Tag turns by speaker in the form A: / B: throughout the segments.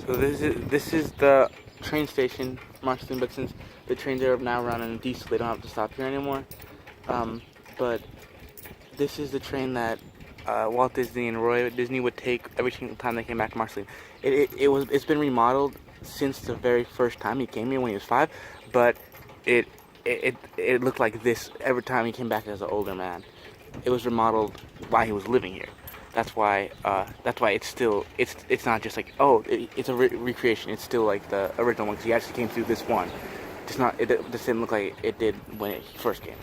A: So this is the train station, Marceline, but since the trains are now running in diesel, they don't have to stop here anymore. But this is the train that Walt Disney and Roy Disney would take every single time they came back to Marceline. It's been remodeled since the very first time he came here when he was 5, but it it looked like this every time he came back as an older man. It was remodeled while he was living here. That's why it's not just like, oh, it's a recreation. It's still like the original one because he actually came through this one. It just didn't look like it did when it first came.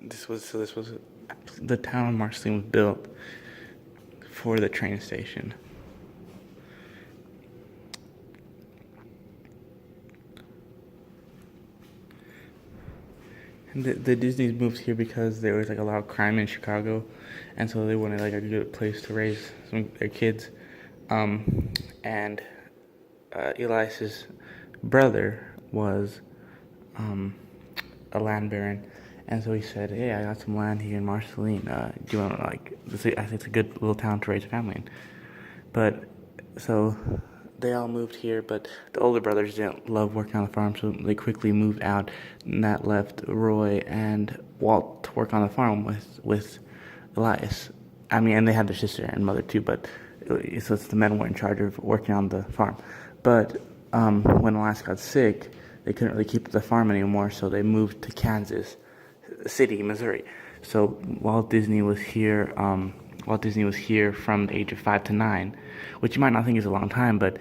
A: This was the town of Marceline was built for the train station. And the Disneys moved here because there was like a lot of crime in Chicago, and so they wanted like a good place to raise their kids. And Elias's brother was a land baron, and so he said, "Hey, I got some land here in Marceline. Do you want to I think it's a good little town to raise a family in." But so they all moved here, but the older brothers didn't love working on the farm, so they quickly moved out, and that left Roy and Walt to work on the farm with Elias. I mean, and they had their sister and mother too, but so it's the men were in charge of working on the farm. But when Elias got sick, they couldn't really keep the farm anymore, so they moved to Kansas City, Missouri. So Walt Disney was here. Walt Disney was here from the age of 5 to 9, which you might not think is a long time, but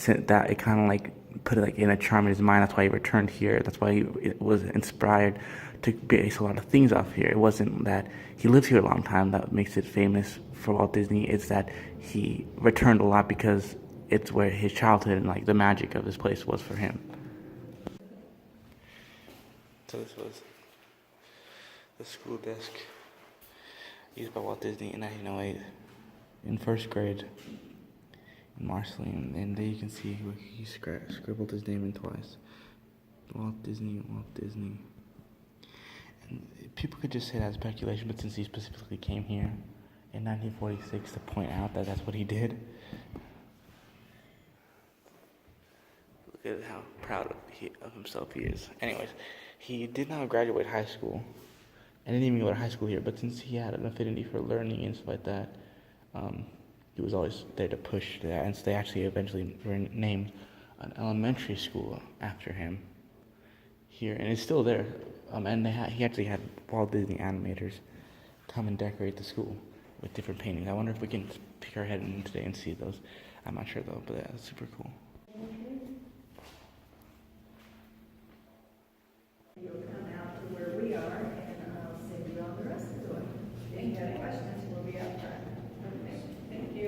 A: that it kind of like put it like in a charm in his mind. That's why he returned here. That's why he was inspired to base a lot of things off here. It wasn't that he lived here a long time that makes it famous for Walt Disney. It's that he returned a lot because it's where his childhood and like the magic of this place was for him. So this was the school desk used by Walt Disney in 1908 in first grade in Marceline. And there you can see he scribbled his name in twice. Walt Disney, Walt Disney. And people could just say that's speculation, but since he specifically came here in 1946 to point out that that's what he did, look at how proud of himself he is. Anyways, he did not graduate high school. I didn't even go to high school here, but since he had an affinity for learning and stuff like that, he was always there to push that. And so they actually eventually named an elementary school after him here, and it's still there. And he actually had Walt Disney animators come and decorate the school with different paintings. I wonder if we can pick our head in today and see those. I'm not sure though, but that's super cool.
B: You'll come out to where we are, and I'll send you on the rest of the way. If you have any questions, we'll be out front. Okay, thank you.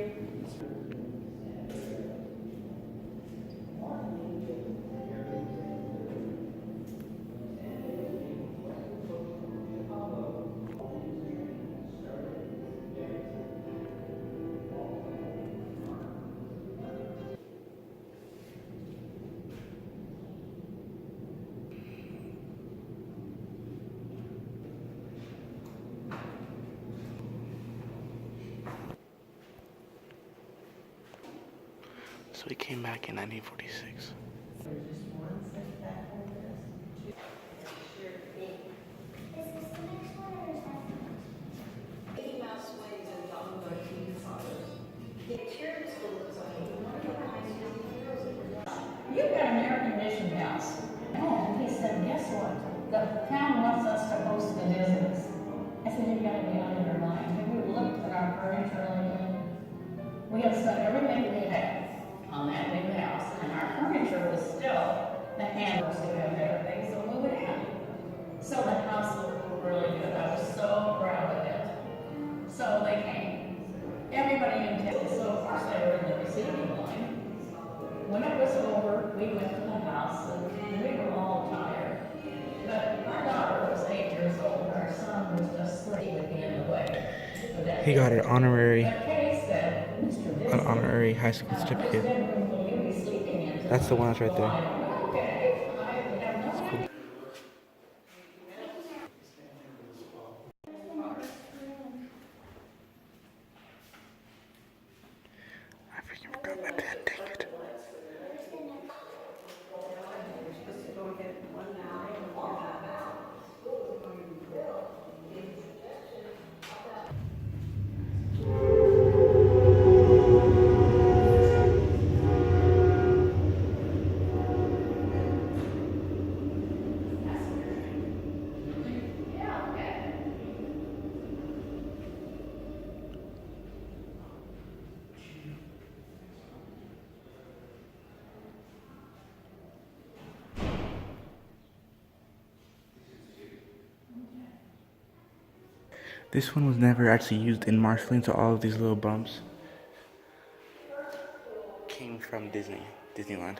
A: So he came back in 1946.
C: You've got an air-conditioned house. And he said, guess what? The town wants us to host the business. I said, you've got to be out of your mind. Have you looked at our furniture lately? We have spent everything we had on that big house, and our furniture was still the handles to have better things, so move it in. So the house looked really good. I was so proud of it. So they came. Everybody in town, so of course they were in the receiving line. When it was over, we went to the house, and we were all tired. But our daughter was 8 years old. Our son was just 3, would be in the way.
A: He got an honorary
C: An
A: honorary high school certificate. That's the one that's right there. That's cool. This one was never actually used in Marceline, so all of these little bumps came from Disneyland.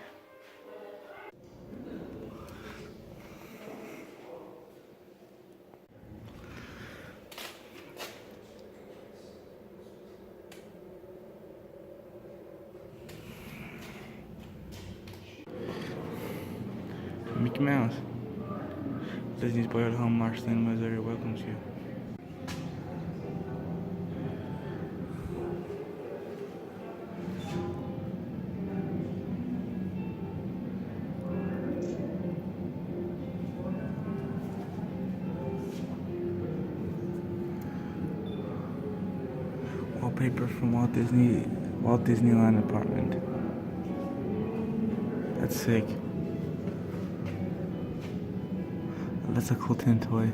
A: Mickey Mouse. Disney's boyhood home, Marceline, Missouri welcomes you. Wallpaper from Walt Disneyland apartment. That's sick. That's a cool tin toy.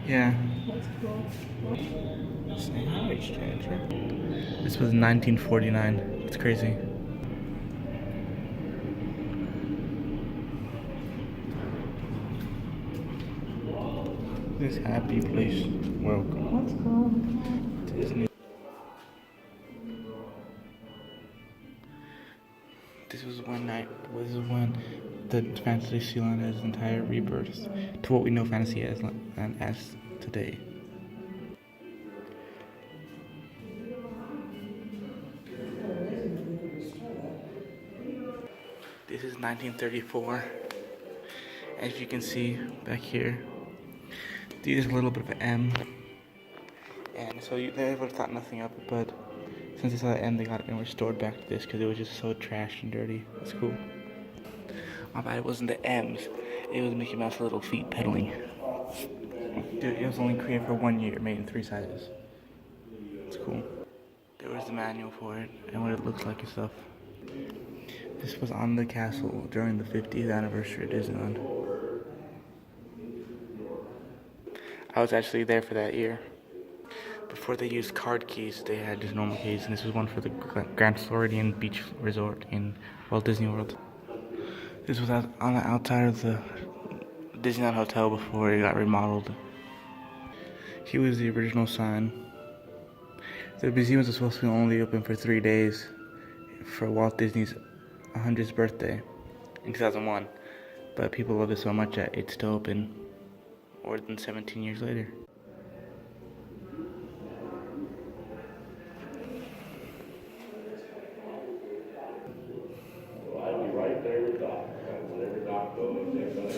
A: Yeah. This was 1949. It's crazy. This happy place. Welcome.
C: What's called?
A: Disney. This was when the Fantasyland has entire rebirth to what we know fantasy as today. This is 1934. As you can see back here, there's a little bit of an M. And so they would have thought nothing of it, but since they saw the M, they got it and restored back to this because it was just so trashed and dirty. That's cool. My bad, it wasn't the M's. It was Mickey Mouse little feet pedaling. Dude, it was only created for 1 year, made in 3 sizes. It's cool. There was the manual for it and what it looks like and stuff. This was on the castle during the 50th anniversary of Disneyland. I was actually there for that year. Before they used card keys, they had just normal keys, and this was one for the Grand Floridian Beach Resort in Walt Disney World. This was on the outside of the Disneyland Hotel before it got remodeled. Here was the original sign. The museum was supposed to be only open for 3 days for Walt Disney's 100th birthday in 2001, but people love it so much that it's still open more than 17 years later.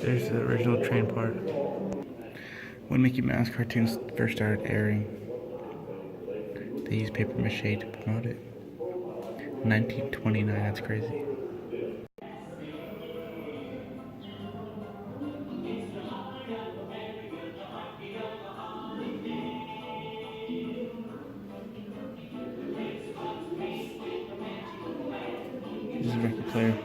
A: There's the original train part. When Mickey Mouse cartoons first started airing, they used paper mache to promote it. 1929, that's crazy. This is a record player.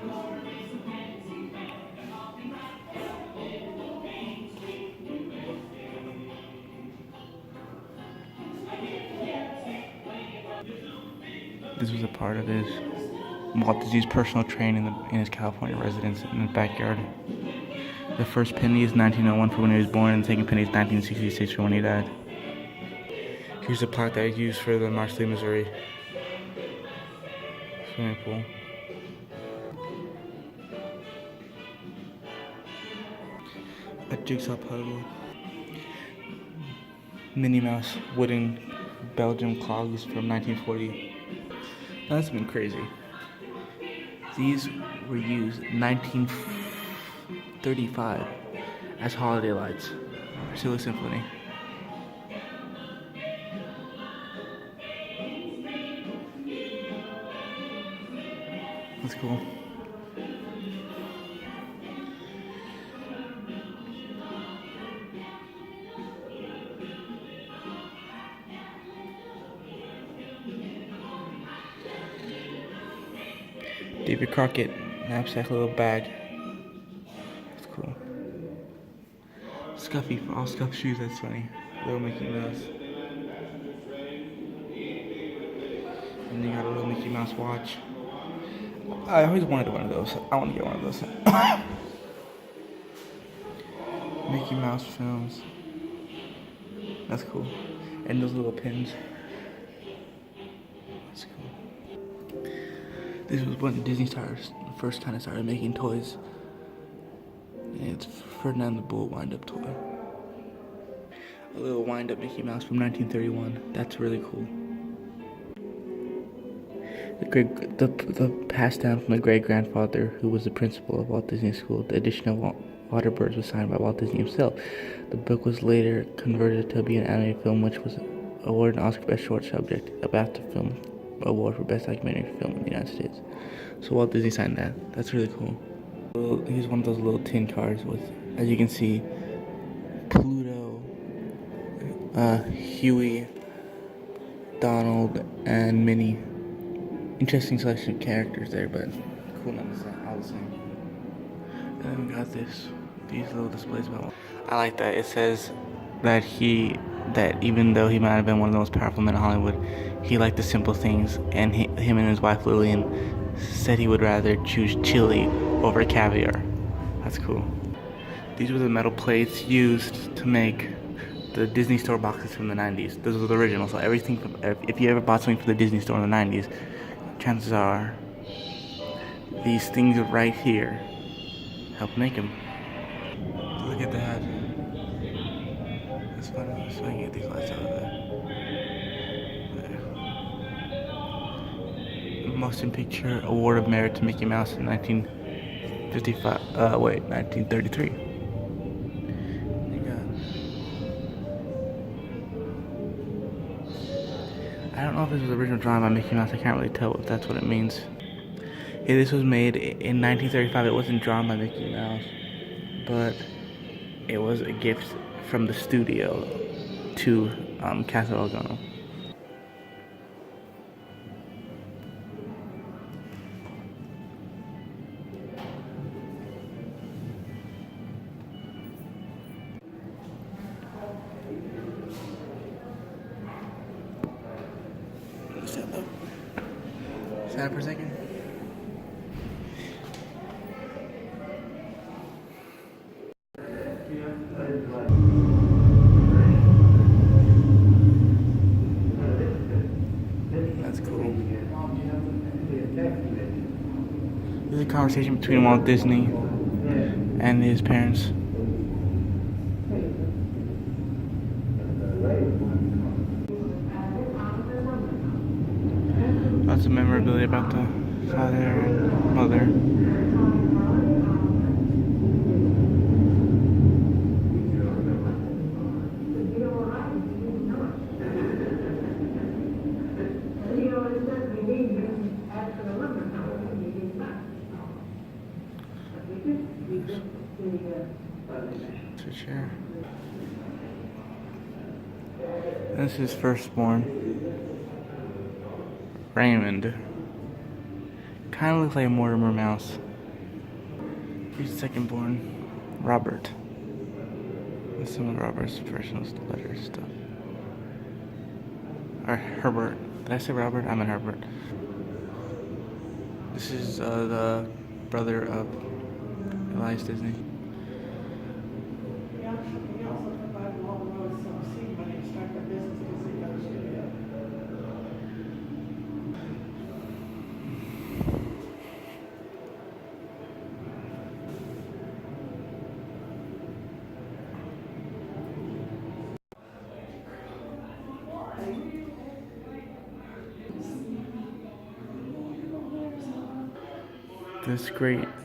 A: This was a part of his Walt Disney's personal train in his California residence in his backyard. The first penny is 1901 for when he was born, and the second penny is 1966 for when he died. Here's the plaque that I used for the Marceline, Missouri swimming pool. A jigsaw puzzle. Minnie Mouse wooden Belgian clogs from 1940. That's been crazy. These were used in 1935 as holiday lights for Silly Symphony. That's cool. David Crockett knapsack, little bag. That's cool. Scuffy, all scuff shoes. That's funny. Little Mickey Mouse. And you got a little Mickey Mouse watch. I always wanted one of those. I want to get one of those. Mickey Mouse films. That's cool. And those little pins. That's cool. This was when Disney first kind of started making toys. And it's Ferdinand the Bull wind-up toy. A little wind-up Mickey Mouse from 1931. That's really cool. The passed down from my great-grandfather, who was the principal of Walt Disney School. The edition of Waterbirds was signed by Walt Disney himself. The book was later converted to be an animated film, which was awarded an Oscar Best Short Subject, a BAFTA Film Award for Best Documentary Film in the United States. So Walt Disney signed that. That's really cool. Here's one of those little tin cars with, as you can see, Pluto, Huey, Donald, and Minnie. Interesting selection of characters there, but cool all the same. And then we got these little displays about. I like that. It says that even though he might have been one of the most powerful men in Hollywood, he liked the simple things, and him and his wife Lillian said he would rather choose chili over caviar. That's cool. These were the metal plates used to make the Disney Store boxes from the 90s. Those were the original. So everything if you ever bought something from the Disney Store in the 90s, chances are these things right here helped make them. Look at that. It's funny. So I can get these lights out of there. Motion Picture Award of Merit to Mickey Mouse in 1933. I don't know if this was original drawing by Mickey Mouse. I can't really tell if that's what it means. Yeah, this was made in 1935. It wasn't drawn by Mickey Mouse, but it was a gift from the studio to Casa Organo. Stand up for a second. That's cool. This is a conversation between Walt Disney and his parents. Lots of memorabilia about the father and mother. It's a chair. This is his firstborn, Raymond. Kind of looks like a Mortimer mouse. Here's the secondborn, Robert. And some of Robert's personal letters stuff. Or Herbert. Did I say Robert? I meant Herbert. This is the brother of Elias Disney.
B: He also provided all the roads some seed money to start their business because they got a studio.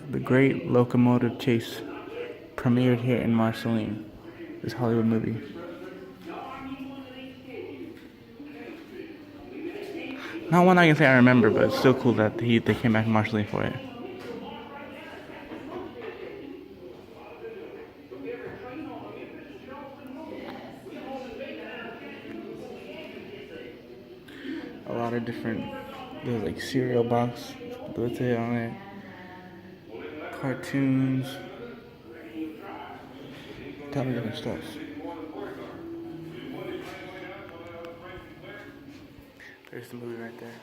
A: The great locomotive chase premiered here in Marceline, this Hollywood movie. Not one I can say I remember, but it's still cool that they came back to Marceline for it. A lot of different, there's like cereal box That's it on it. Cartoons. Ton of different stuff. There's the movie right there.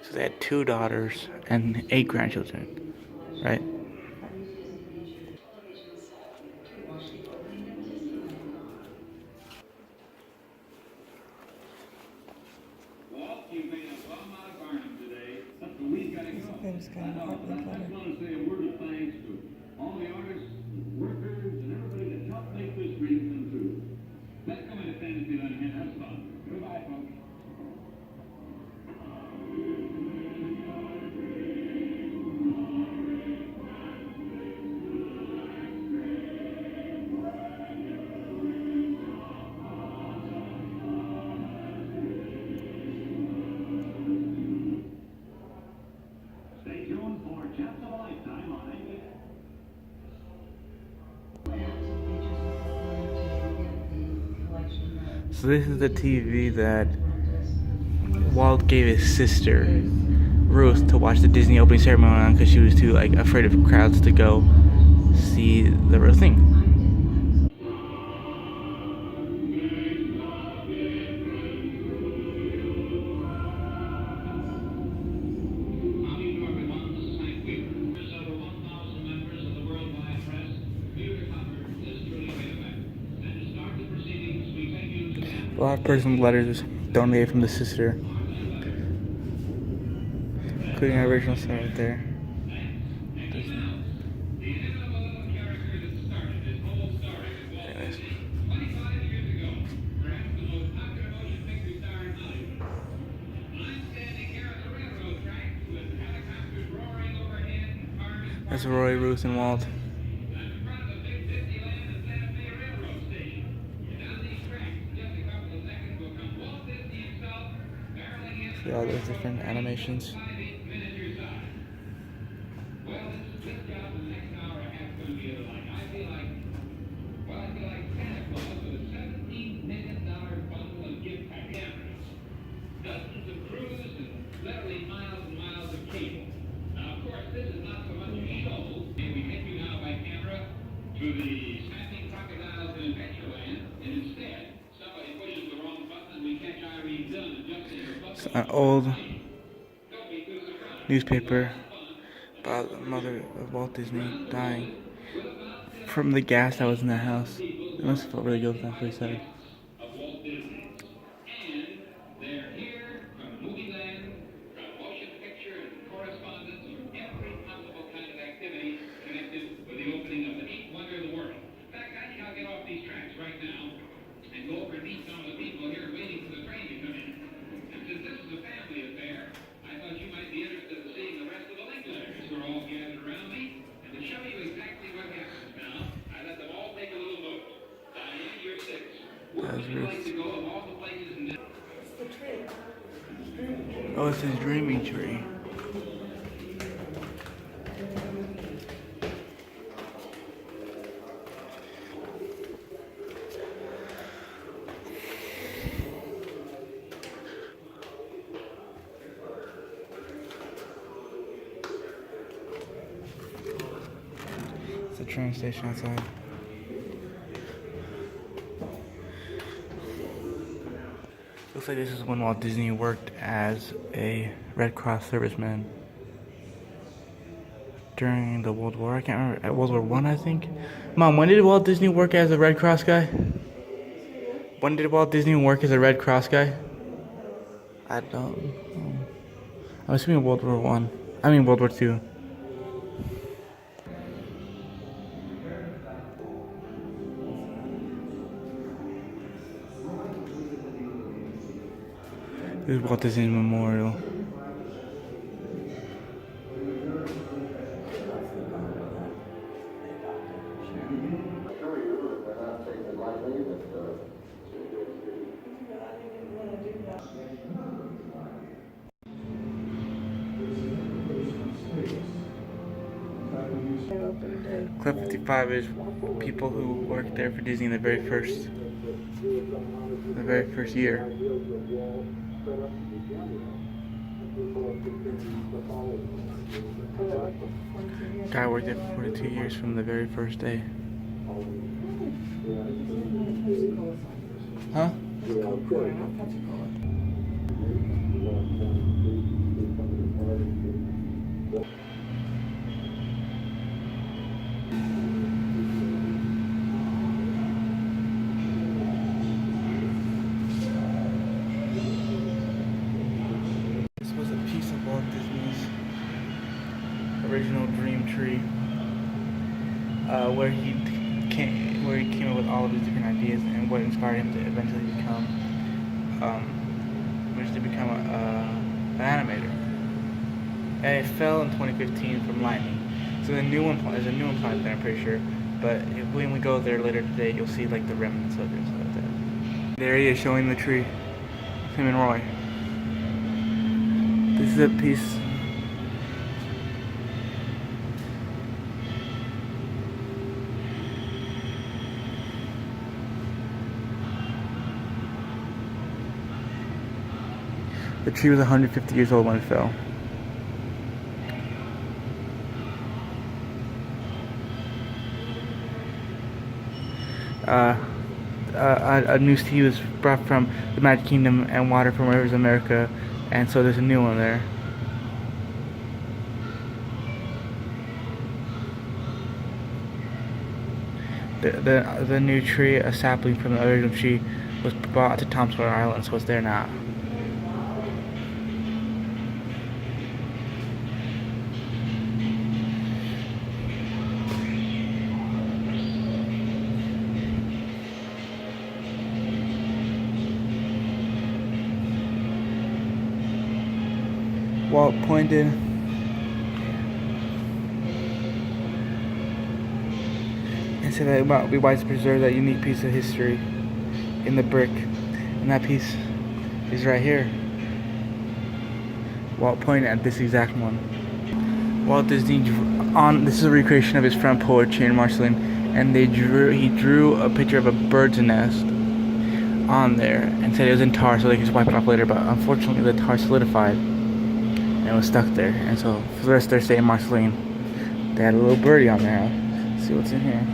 A: So they had 2 daughters and 8 grandchildren, right?
D: Walt, you've made a bum out of Barnum today. We've got to go. I just want to say a word of thanks to all the artists, workers, and everybody that helped make this dream come true. Let's go into fantasy land and have fun. Goodbye, folks. Stay tuned for Chance of a Lifetime on ABC.
A: So this is the TV that Walt gave his sister Ruth to watch the Disney opening ceremony on because she was too afraid of crowds to go see the real thing. A lot of personal letters donated from the sister, including our original set right there. Anyways. That's Roy, Ruth, and Walt. See all those different animations.
D: Dozens of crews and literally miles and miles of cable. Now, of course, this is not so much a show. And we take you now by camera to the snapping crocodiles in Adventureland, and instead, somebody pushes the wrong button and we catch Irene Dunn adjusting her button.
A: It's an old newspaper about the mother of Walt Disney dying from the gas that was in the house. It must have felt really good after he said it.
D: Of Walt Disney. And they're here from Movieland, from motion picture and correspondence, from every possible kind of activity connected with the opening of the eighth wonder of the world. In fact, I think I'll get off these tracks right now and go over and meet some of the people here waiting for the train to come in. And since this is a family affair, I thought you might be interested in seeing the rest of the Linklaters who are all gathered around me. And to show you exactly what happens now, I let them all take a little vote. Diane, you're 6. Where would you like to go of all the places in this?
A: Oh, it's his dreaming tree. It's a train station outside. Looks like this is when Walt Disney worked as a Red Cross serviceman during the World War. I can't remember. At World War One, I think. Mom, when did Walt Disney work as a Red Cross guy? When did Walt Disney work as a Red Cross guy? I don't know. I'm assuming World War One. I mean World War Two. This is Walt Disney Memorial. Club 55 is people who worked there for Disney in the very first year. Guy worked there for 42 years from the very first day. Huh? This was a piece of Walt Disney's original dream tree, where he came up with all of his different ideas and what inspired him to eventually become, an animator. And it fell in 2015 from lightning. So there's a new one planted there, I'm pretty sure. But when we go there later today, you'll see like the remnants of it and stuff like that. There he is showing the tree. Him and Roy. This is a piece. The tree was 150 years old when it fell. A new sea was brought from the Magic Kingdom and water from Rivers of America, and so there's a new one there. The new tree, a sapling from the original tree, was brought to Tom Sawyer Island, so it's there now. Walt pointed and said that it might be wise to preserve that unique piece of history in the brick, and that piece is right here. Walt pointed at this exact one. Walt Disney this is a recreation of his friend poetry in Marceline, and he drew a picture of a bird's nest on there and said it was in tar so they could just wipe it off later, but unfortunately the tar solidified and it was stuck there, and so for the rest of their stay in Marceline, they had a little birdie on there. Let's see what's in here.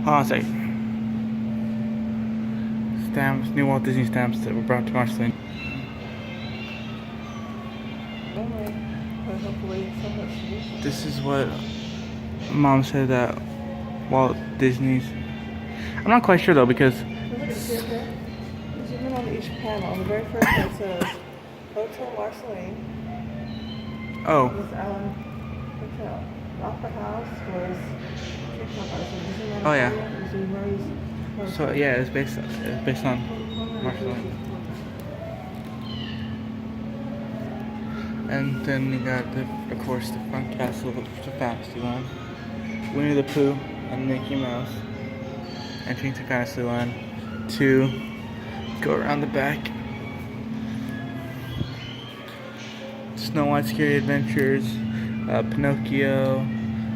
A: Hold on a sec. Stamps, new Walt Disney stamps that were brought to Marceline. This is what Mom said that Walt Disney's. I'm not quite sure though, because
B: Zoom in on each panel. The very first one says Hotel Marceline.
A: oh,
B: Miss Allen Hotel. Opera House was.
A: Oh, yeah. So yeah, it's based on Marceline. And then you got of course the front castle of the Fantasyland, Winnie the Pooh and Mickey Mouse entering to Fantasyland to go around the back. Snow White's Scary Adventures, Pinocchio,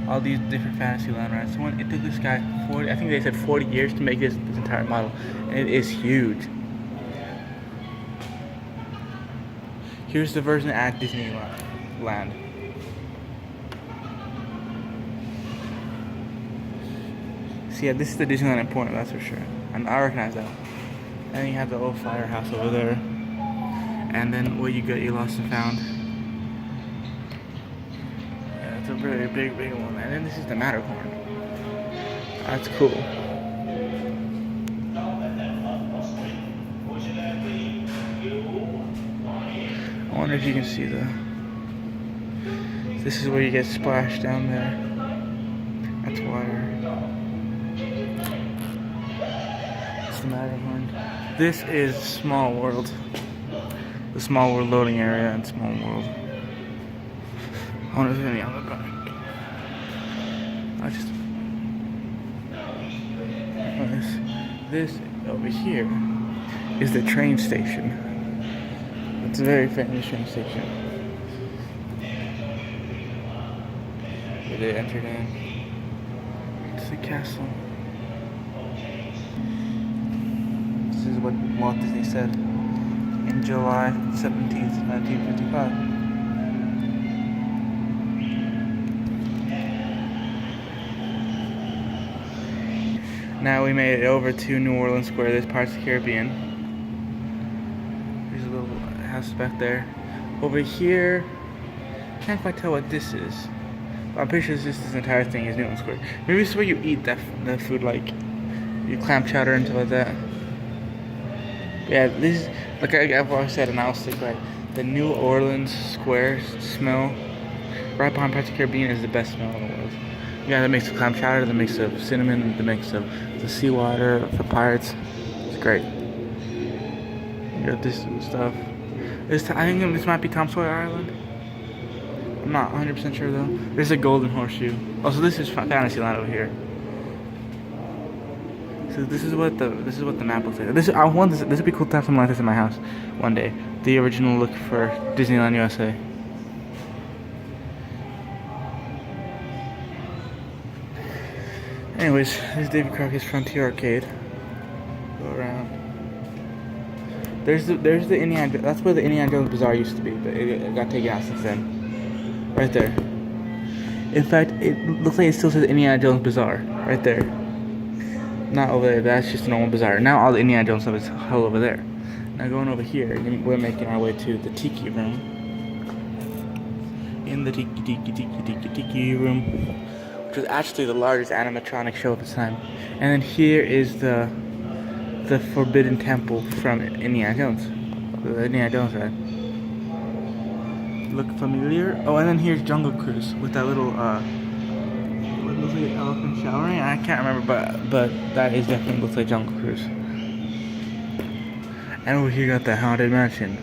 A: all these different Fantasyland rides. So it took this guy 40, I think they said 40 years to make this entire model, and it is huge. Here's the version at Disneyland. See, yeah, this is the Disneyland in Portland, that's for sure. And I recognize that. And then you have the old firehouse over there. And then where you got your Lost and Found. Yeah, it's a really big one. And then this is the Matterhorn. That's cool. I wonder if you can see this is where you get splashed down there. That's water. It's the Matterhorn. This is Small World. the Small World loading area and Small World. I wonder if there's any on the back. I just. This over here is the train station. It's a very famous train station. Where they entered in. It's the castle. This is what Walt Disney said in July 17th, 1955. Now we made it over to New Orleans Square. This part's the Caribbean. There's a little house back there. Over here, can't quite tell what this is. But I'm pretty sure this entire thing is New Orleans Square. Maybe this is where you eat that food, like you clam chowder and stuff like that. Yeah, this is like I've always said, and I'll stick by the New Orleans Square smell. Right behind Pirates of the Caribbean is the best smell in the world. Yeah, the mix of clam chowder, the mix of cinnamon, the mix of the seawater for pirates. It's great. You got this stuff. I think this might be Tom Sawyer Island. I'm not 100% sure though. There's a golden horseshoe. Also, this is Fantasyland over here. So this is what the map looks like. This would be cool to have something like this in my house one day. The original look for Disneyland USA. Anyways, this is David Crockett's Frontier Arcade. Go around. There's the Indiana. That's where the Indiana Jones Bazaar used to be, but it got taken out since then. Right there. In fact, it looks like it still says Indiana Jones Bazaar right there. Not over there. That's just a normal bazaar. Now all the Indiana Jones stuff is hell over there. Now going over here, we're making our way to the Tiki Room. In the Tiki Room, which was actually the largest animatronic show at the time. And then here is the Forbidden Temple from Indiana Jones. The Indiana Jones ride. Look familiar? Oh, and then here's Jungle Cruise with that little what looks like an elephant showering. I can't remember, but that is definitely looks like Jungle Cruise. And over here got the Haunted Mansion.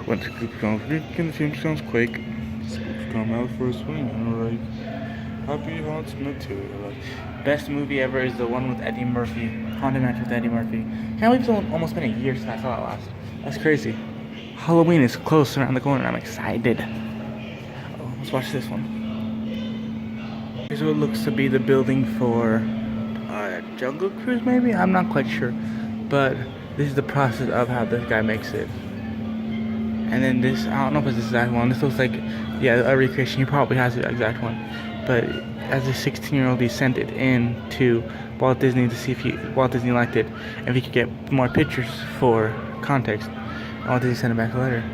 A: Once the group comes, the tombstones quake. Spooks come out for a swing and like happy haunts material. Best movie ever is the one with Eddie Murphy. Haunted Mansion with Eddie Murphy. Can't believe it's almost been a year since I saw that last. That's crazy. Halloween is close around the corner. I'm excited. Oh, let's watch this one. Here's what looks to be the building for Jungle Cruise, maybe? I'm not quite sure. But this is the process of how this guy makes it. And then this, I don't know if it's the exact one. This looks like, yeah, a recreation. He probably has the exact one. But as a 16-year-old, he sent it in to Walt Disney to see if Walt Disney liked it. And if he could get more pictures for context. And Walt Disney sent it back a letter.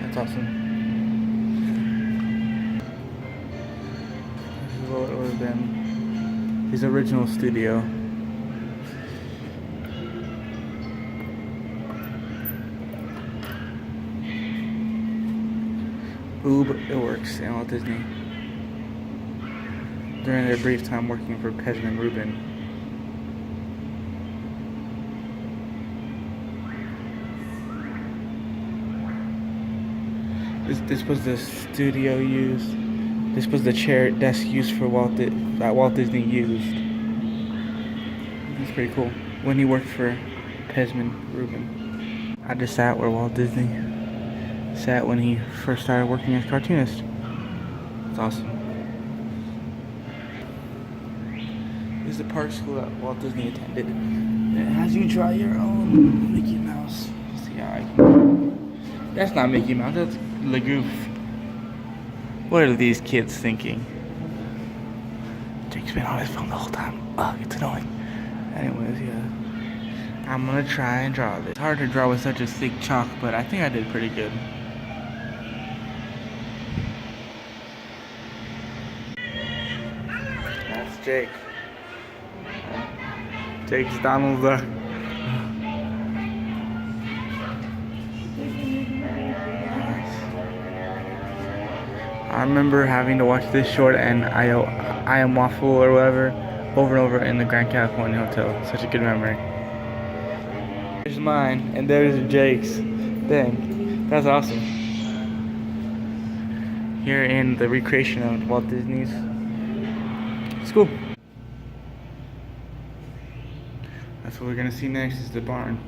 A: That's awesome. This is what it would have been. His original studio. It works in Walt Disney. During their brief time working for Pesman Rubin. This was the studio used. This was the desk used for that Walt Disney used. It's pretty cool. When he worked for Pesman Rubin. I just sat where Walt Disney sat when he first started working as a cartoonist. It's awesome. This is the park school that Walt Disney attended. And it has you draw your own Mickey Mouse. Let's see how I can. That's not Mickey Mouse, that's Legoof. What are these kids thinking? Jake's been on his phone the whole time. Oh, it's annoying. Anyways, yeah. I'm gonna try and draw this. It's hard to draw with such a thick chalk, but I think I did pretty good. That's Jake. Jake's Donald Duck. I remember having to watch this short and I Am Waffle or whatever over and over in the Grand California Hotel. Such a good memory. There's mine, and there's Jake's. Dang, that's awesome. Here in the recreation of Walt Disney's school. That's what we're gonna see next is the barn.